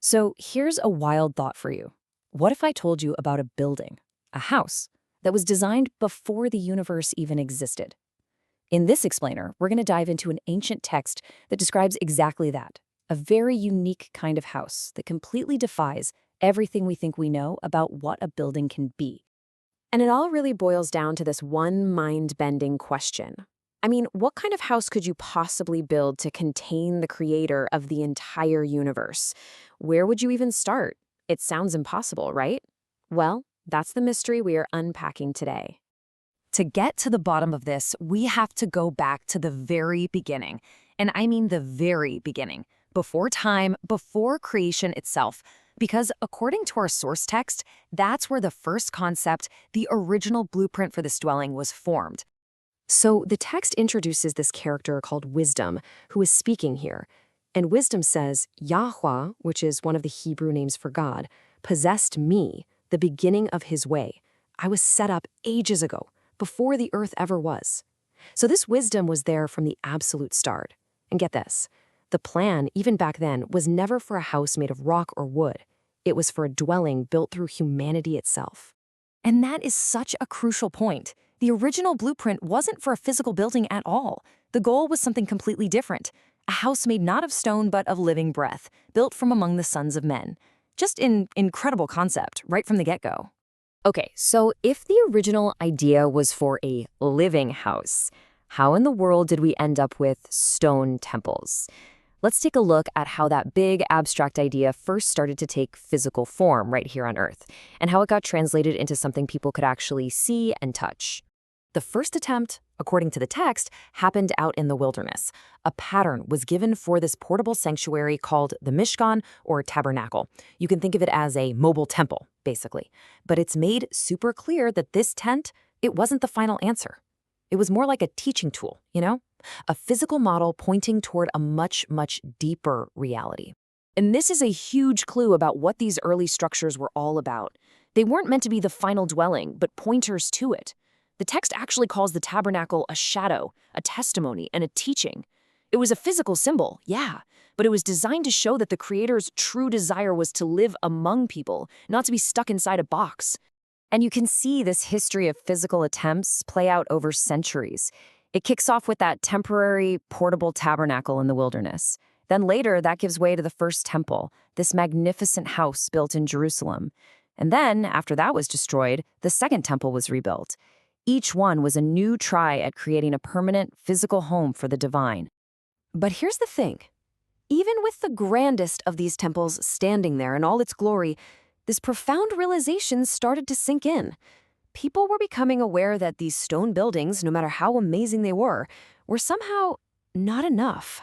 So here's a wild thought for you. What if I told you about a building, a house, that was designed before the universe even existed? In this explainer, we're going to dive into an ancient text that describes exactly that, a very unique kind of house that completely defies everything we think we know about what a building can be. And it all really boils down to this one mind-bending question. I mean, what kind of house could you possibly build to contain the creator of the entire universe? Where would you even start? It sounds impossible, right? Well, that's the mystery we are unpacking today. To get to the bottom of this, we have to go back to the very beginning. And I mean the very beginning, before time, before creation itself. Because according to our source text, that's where the first concept, the original blueprint for this dwelling, was formed. So the text introduces this character called Wisdom, who is speaking here. And Wisdom says, Yahweh, which is one of the Hebrew names for God, possessed me, the beginning of his way. I was set up ages ago, before the earth ever was. So this wisdom was there from the absolute start. And get this, the plan, even back then, was never for a house made of rock or wood. It was for a dwelling built through humanity itself. And that is such a crucial point. The original blueprint wasn't for a physical building at all. The goal was something completely different. A house made not of stone but of living breath, built from among the sons of men. Just an incredible concept, right from the get-go. Okay, so if the original idea was for a living house, how in the world did we end up with stone temples? Let's take a look at how that big abstract idea first started to take physical form right here on Earth, and how it got translated into something people could actually see and touch. The first attempt, according to the text, happened out in the wilderness. A pattern was given for this portable sanctuary called the Mishkan, or tabernacle. You can think of it as a mobile temple, basically. But it's made super clear that this tent, it wasn't the final answer. It was more like a teaching tool, a physical model pointing toward a much, much deeper reality. And this is a huge clue about what these early structures were all about. They weren't meant to be the final dwelling, but pointers to it. The text actually calls the tabernacle a shadow, a testimony, and a teaching. It was a physical symbol, yeah, but it was designed to show that the Creator's true desire was to live among people, not to be stuck inside a box. And you can see this history of physical attempts play out over centuries. It kicks off with that temporary, portable tabernacle in the wilderness. Then later, that gives way to the first temple, this magnificent house built in Jerusalem. And then, after that was destroyed, the second temple was rebuilt. Each one was a new try at creating a permanent physical home for the divine. But here's the thing. Even with the grandest of these temples standing there in all its glory, this profound realization started to sink in. People were becoming aware that these stone buildings, no matter how amazing they were somehow not enough.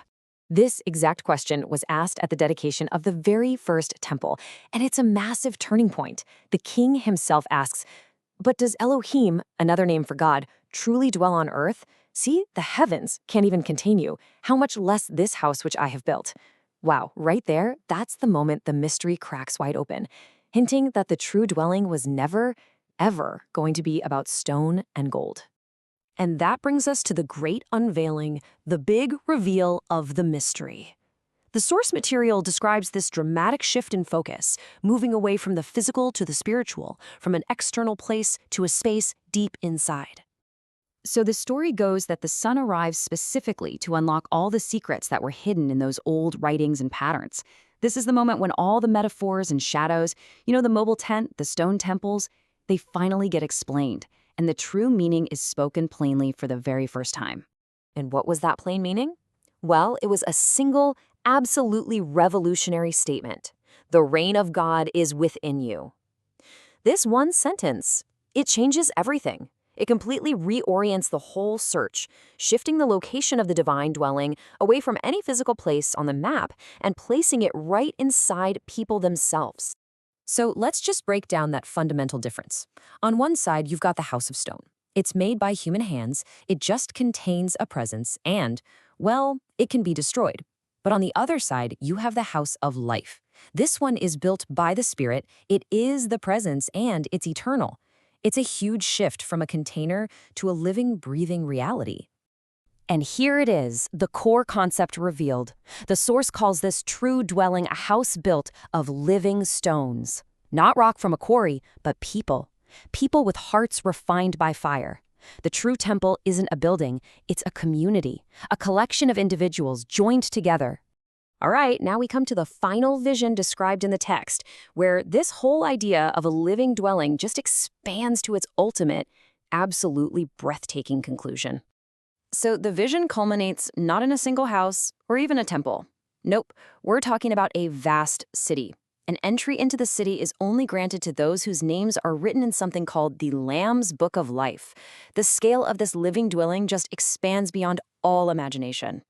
This exact question was asked at the dedication of the very first temple, and it's a massive turning point. The king himself asks, but does Elohim, another name for God, truly dwell on earth? See, the heavens can't even contain you. How much less this house which I have built? Wow, right there, that's the moment the mystery cracks wide open, hinting that the true dwelling was never, ever going to be about stone and gold. And that brings us to the great unveiling, the big reveal of the mystery. The source material describes this dramatic shift in focus, moving away from the physical to the spiritual, from an external place to a space deep inside. So the story goes that the son arrives specifically to unlock all the secrets that were hidden in those old writings and patterns. This is the moment when all the metaphors and shadows, the mobile tent, the stone temples, they finally get explained, and the true meaning is spoken plainly for the very first time. And what was that plain meaning? Well, it was a single, absolutely revolutionary statement. The reign of God is within you. This one sentence, it changes everything. It completely reorients the whole search, shifting the location of the divine dwelling away from any physical place on the map and placing it right inside people themselves. So let's just break down that fundamental difference. On one side, you've got the house of stone. It's made by human hands, it just contains a presence, and, well, it can be destroyed. But on the other side, you have the house of life. This one is built by the Spirit, it is the presence, and it's eternal. It's a huge shift from a container to a living, breathing reality. And here it is, the core concept revealed. The source calls this true dwelling a house built of living stones. Not rock from a quarry, but people. People with hearts refined by fire. The true temple isn't a building, it's a community, a collection of individuals joined together. All right, now we come to the final vision described in the text, where this whole idea of a living dwelling just expands to its ultimate, absolutely breathtaking conclusion. So the vision culminates not in a single house or even a temple. Nope, we're talking about a vast city. An entry into the city is only granted to those whose names are written in something called the Lamb's Book of Life. The scale of this living dwelling just expands beyond all imagination.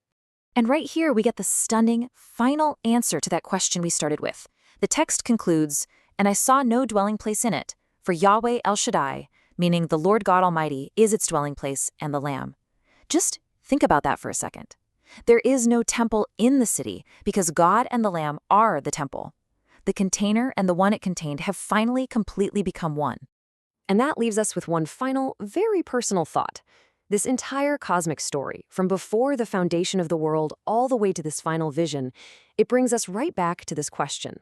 And right here, we get the stunning final answer to that question we started with. The text concludes, "And I saw no dwelling place in it, for Yahweh El Shaddai," meaning the Lord God Almighty, is its dwelling place and the Lamb. Just think about that for a second. There is no temple in the city because God and the Lamb are the temple. The container and the one it contained have finally completely become one. And that leaves us with one final, very personal thought. This entire cosmic story, from before the foundation of the world all the way to this final vision, it brings us right back to this question.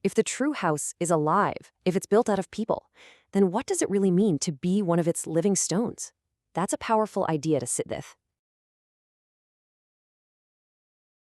If the true house is alive, if it's built out of people, then what does it really mean to be one of its living stones? That's a powerful idea to sit with.